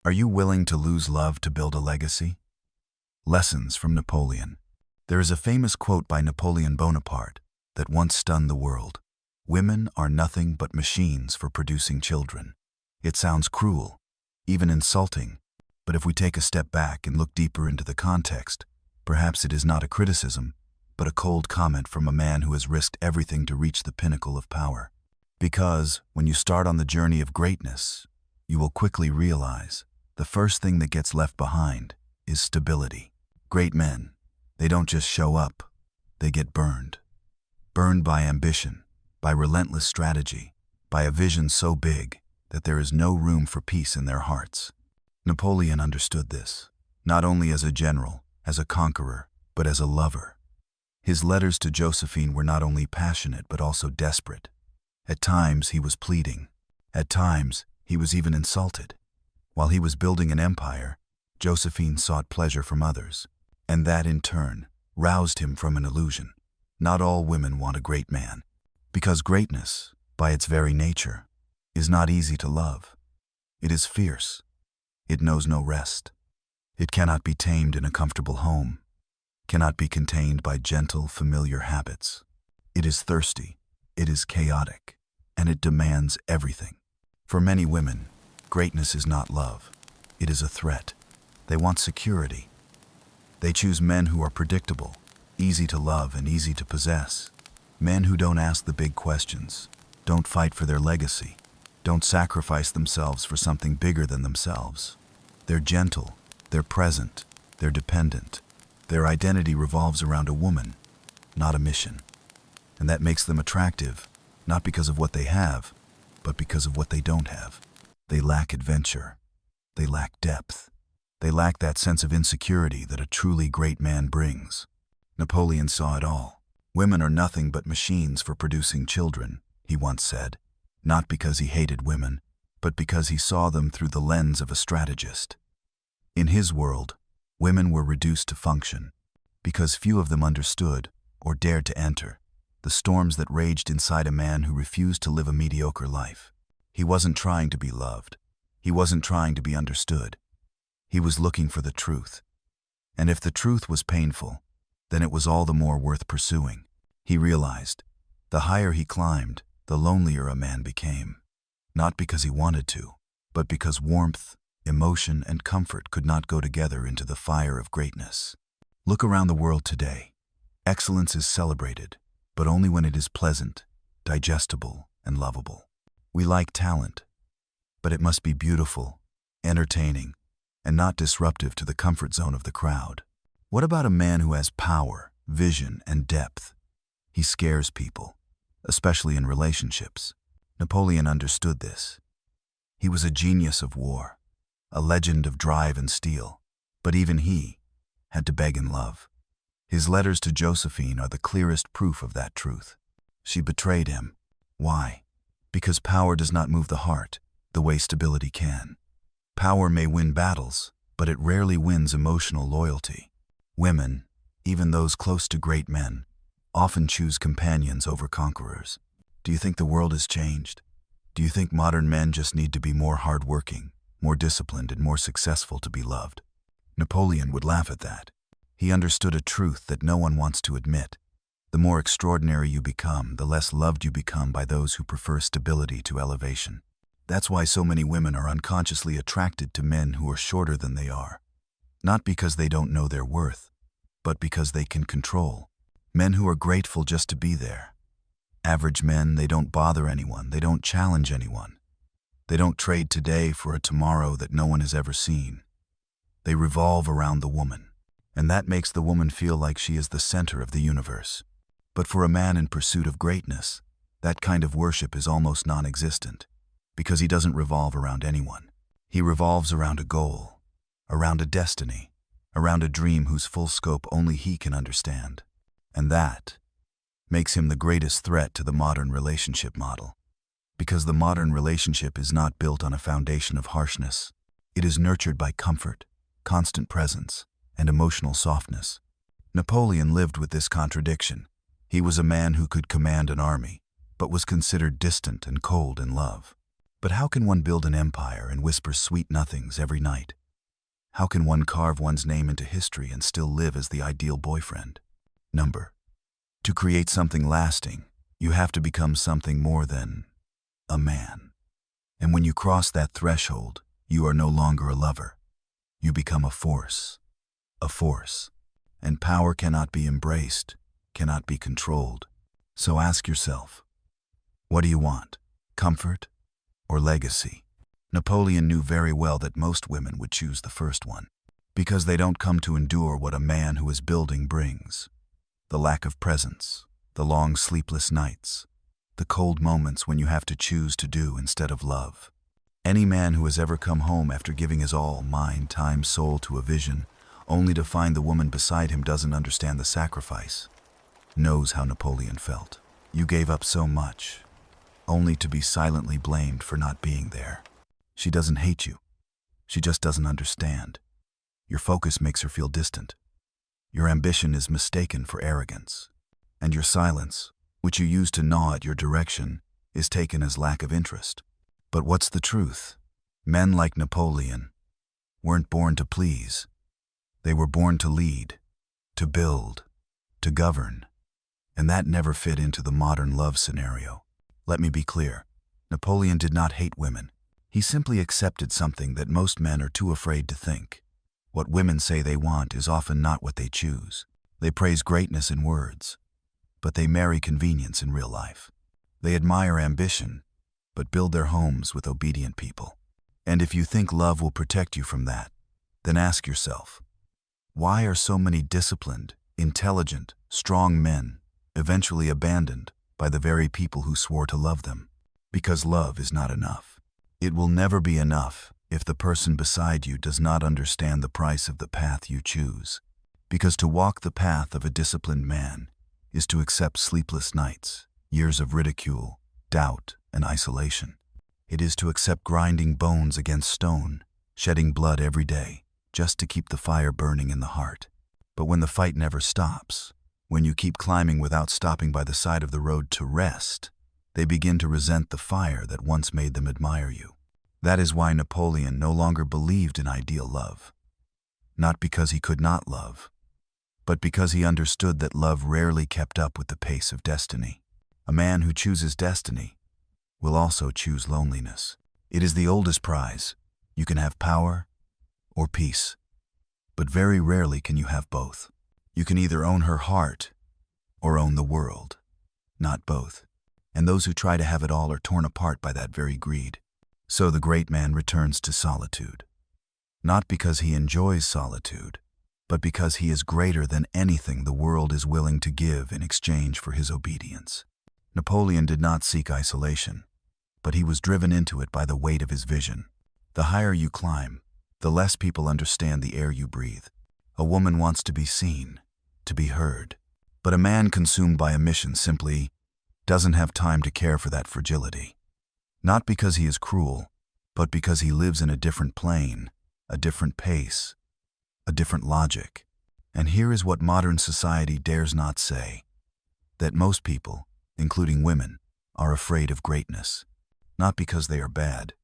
Are you willing to lose love to build a legacy? Lessons from Napoleon. There is a famous quote by Napoleon Bonaparte that once stunned the world. Women are nothing but machines for producing children. It sounds cruel, even insulting, but if we take a step back and look deeper into the context, perhaps it is not a criticism, but a cold comment from a man who has risked everything to reach the pinnacle of power. Because when you start on the journey of greatness, you will quickly realize the first thing that gets left behind is stability. Great men, they don't just show up, they get burned. Burned by ambition, by relentless strategy, by a vision so big that there is no room for peace in their hearts. Napoleon understood this, not only as a general, as a conqueror, but as a lover. His letters to Josephine were not only passionate but also desperate. At times he was pleading. At times he was even insulted. While he was building an empire, Josephine sought pleasure from others, and that in turn roused him from an illusion. Not all women want a great man, because greatness, by its very nature, is not easy to love. It is fierce. It knows no rest. It cannot be tamed in a comfortable home, cannot be contained by gentle, familiar habits. It is thirsty, it is chaotic, and it demands everything. For many women, greatness is not love. It is a threat. They want security. They choose men who are predictable, easy to love and easy to possess. Men who don't ask the big questions, don't fight for their legacy, don't sacrifice themselves for something bigger than themselves. They're gentle, they're present, they're dependent. Their identity revolves around a woman, not a mission. And that makes them attractive, not because of what they have, but because of what they don't have. They lack adventure. They lack depth. They lack that sense of insecurity that a truly great man brings. Napoleon saw it all. Women are nothing but machines for producing children, he once said, not because he hated women, but because he saw them through the lens of a strategist. In his world, women were reduced to function, because few of them understood, or dared to enter, the storms that raged inside a man who refused to live a mediocre life. He wasn't trying to be loved. He wasn't trying to be understood. He was looking for the truth. And if the truth was painful, then it was all the more worth pursuing. He realized, the higher he climbed, the lonelier a man became. Not because he wanted to, but because warmth, emotion, and comfort could not go together into the fire of greatness. Look around the world today. Excellence is celebrated, but only when it is pleasant, digestible, and lovable. We like talent, but it must be beautiful, entertaining, and not disruptive to the comfort zone of the crowd. What about a man who has power, vision, and depth? He scares people, especially in relationships. Napoleon understood this. He was a genius of war, a legend of drive and steel, but even he had to beg in love. His letters to Josephine are the clearest proof of that truth. She betrayed him. Why? Because power does not move the heart the way stability can. Power may win battles, but it rarely wins emotional loyalty. Women, even those close to great men, often choose companions over conquerors. Do you think the world has changed? Do you think modern men just need to be more hardworking, more disciplined, and more successful to be loved? Napoleon would laugh at that. He understood a truth that no one wants to admit. The more extraordinary you become, the less loved you become by those who prefer stability to elevation. That's why so many women are unconsciously attracted to men who are shorter than they are. Not because they don't know their worth, but because they can control. Men who are grateful just to be there. Average men, they don't bother anyone, they don't challenge anyone. They don't trade today for a tomorrow that no one has ever seen. They revolve around the woman, and that makes the woman feel like she is the center of the universe. But for a man in pursuit of greatness, that kind of worship is almost non-existent, because he doesn't revolve around anyone. He revolves around a goal, around a destiny, around a dream whose full scope only he can understand. And that makes him the greatest threat to the modern relationship model. Because the modern relationship is not built on a foundation of harshness. It is nurtured by comfort, constant presence, and emotional softness. Napoleon lived with this contradiction. He was a man who could command an army, but was considered distant and cold in love. But how can one build an empire and whisper sweet nothings every night? How can one carve one's name into history and still live as the ideal boyfriend? Number. To create something lasting, you have to become something more than a man. And when you cross that threshold, you are no longer a lover. You become a force. A force. And power cannot be embraced, cannot be controlled. So ask yourself, what do you want? Comfort or legacy? Napoleon knew very well that most women would choose the first one, because they don't come to endure what a man who is building brings. The lack of presence, the long sleepless nights, the cold moments when you have to choose to do instead of love. Any man who has ever come home after giving his all, mind, time, soul to a vision, only to find the woman beside him doesn't understand the sacrifice, knows how Napoleon felt. You gave up so much, only to be silently blamed for not being there. She doesn't hate you. She just doesn't understand. Your focus makes her feel distant. Your ambition is mistaken for arrogance. And your silence, which you use to gnaw at your direction, is taken as lack of interest. But what's the truth? Men like Napoleon weren't born to please. They were born to lead, to build, to govern. And that never fit into the modern love scenario. Let me be clear. Napoleon did not hate women. He simply accepted something that most men are too afraid to think. What women say they want is often not what they choose. They praise greatness in words, but they marry convenience in real life. They admire ambition, but build their homes with obedient people. And if you think love will protect you from that, then ask yourself, why are so many disciplined, intelligent, strong men eventually abandoned by the very people who swore to love them? Because love is not enough. It will never be enough if the person beside you does not understand the price of the path you choose. Because to walk the path of a disciplined man is to accept sleepless nights, years of ridicule, doubt, and isolation. It is to accept grinding bones against stone, shedding blood every day, just to keep the fire burning in the heart. But when the fight never stops, when you keep climbing without stopping by the side of the road to rest, they begin to resent the fire that once made them admire you. That is why Napoleon no longer believed in ideal love. Not because he could not love, but because he understood that love rarely kept up with the pace of destiny. A man who chooses destiny will also choose loneliness. It is the oldest prize. You can have power or peace, but very rarely can you have both. You can either own her heart or own the world, not both. And those who try to have it all are torn apart by that very greed. So the great man returns to solitude, not because he enjoys solitude, but because he is greater than anything the world is willing to give in exchange for his obedience. Napoleon did not seek isolation, but he was driven into it by the weight of his vision. The higher you climb, the less people understand the air you breathe. A woman wants to be seen, to be heard, but a man consumed by a mission simply doesn't have time to care for that fragility. Not because he is cruel, but because he lives in a different plane, a different pace, a different logic. And here is what modern society dares not say, that most people, including women, are afraid of greatness. Not because they are bad,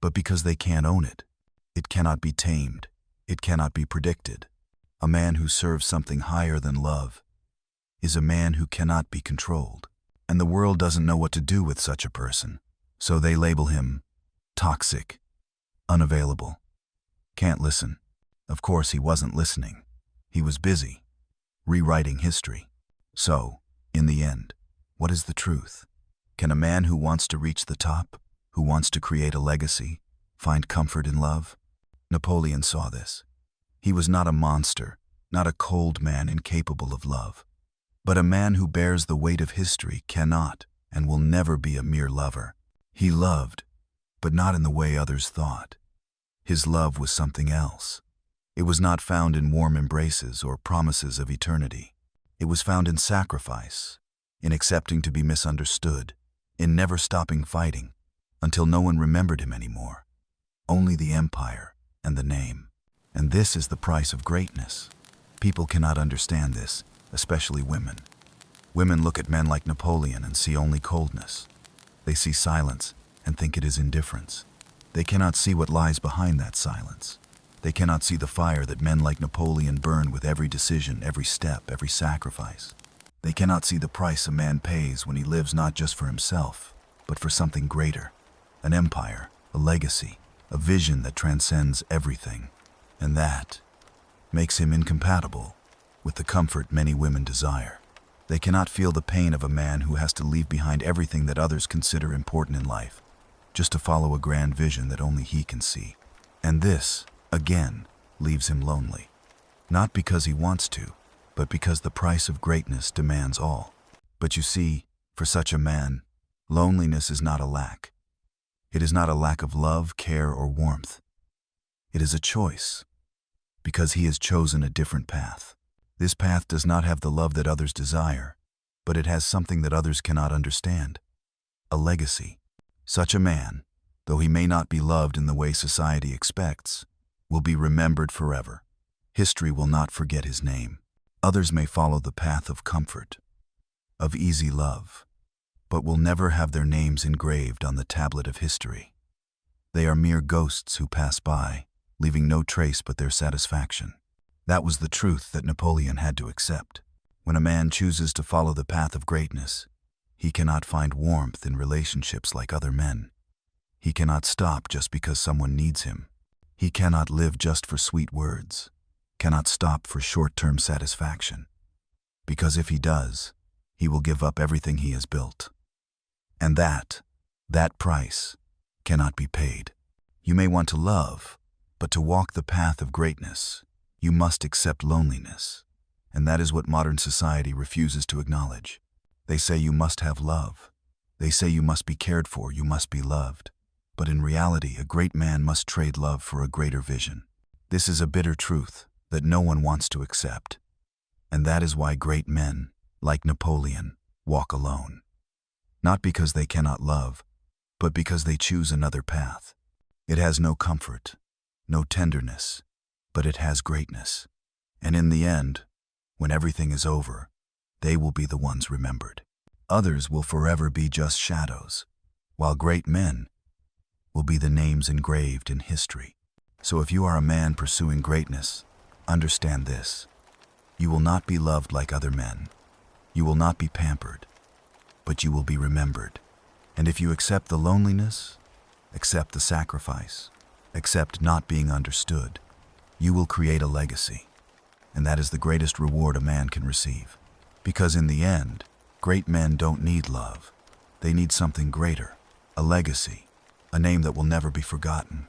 but because they can't own it. It cannot be tamed. It cannot be predicted. A man who serves something higher than love is a man who cannot be controlled. And the world doesn't know what to do with such a person. So they label him toxic, unavailable, can't listen. Of course he wasn't listening. He was busy, rewriting history. So, in the end, what is the truth? Can a man who wants to reach the top, who wants to create a legacy, find comfort in love? Napoleon saw this. He was not a monster, not a cold man incapable of love. But a man who bears the weight of history cannot and will never be a mere lover. He loved, but not in the way others thought. His love was something else. It was not found in warm embraces or promises of eternity. It was found in sacrifice, in accepting to be misunderstood, in never stopping fighting, until no one remembered him anymore. Only the empire and the name. And this is the price of greatness. People cannot understand this, especially women. Women look at men like Napoleon and see only coldness. They see silence and think it is indifference. They cannot see what lies behind that silence. They cannot see the fire that men like Napoleon burn with every decision, every step, every sacrifice. They cannot see the price a man pays when he lives not just for himself, but for something greater, an empire, a legacy, a vision that transcends everything. And that makes him incompatible with the comfort many women desire. They cannot feel the pain of a man who has to leave behind everything that others consider important in life, just to follow a grand vision that only he can see. And this, again, leaves him lonely. Not because he wants to, but because the price of greatness demands all. But you see, for such a man, loneliness is not a lack. It is not a lack of love, care, or warmth. It is a choice, because he has chosen a different path. This path does not have the love that others desire, but it has something that others cannot understand: a legacy. Such a man, though he may not be loved in the way society expects, will be remembered forever. History will not forget his name. Others may follow the path of comfort, of easy love, but will never have their names engraved on the tablet of history. They are mere ghosts who pass by, leaving no trace but their satisfaction. That was the truth that Napoleon had to accept. When a man chooses to follow the path of greatness, he cannot find warmth in relationships like other men. He cannot stop just because someone needs him. He cannot live just for sweet words, cannot stop for short-term satisfaction. Because if he does, he will give up everything he has built. And that price cannot be paid. You may want to love, but to walk the path of greatness, you must accept loneliness. And that is what modern society refuses to acknowledge. They say you must have love. They say you must be cared for, you must be loved. But in reality, a great man must trade love for a greater vision. This is a bitter truth that no one wants to accept. And that is why great men, like Napoleon, walk alone. Not because they cannot love, but because they choose another path. It has no comfort, no tenderness, but it has greatness. And in the end, when everything is over, they will be the ones remembered. Others will forever be just shadows, while great men will be the names engraved in history. So if you are a man pursuing greatness, understand this: you will not be loved like other men. You will not be pampered, but you will be remembered. And if you accept the loneliness, accept the sacrifice, accept not being understood, you will create a legacy. And that is the greatest reward a man can receive. Because in the end, great men don't need love. They need something greater, a legacy, a name that will never be forgotten.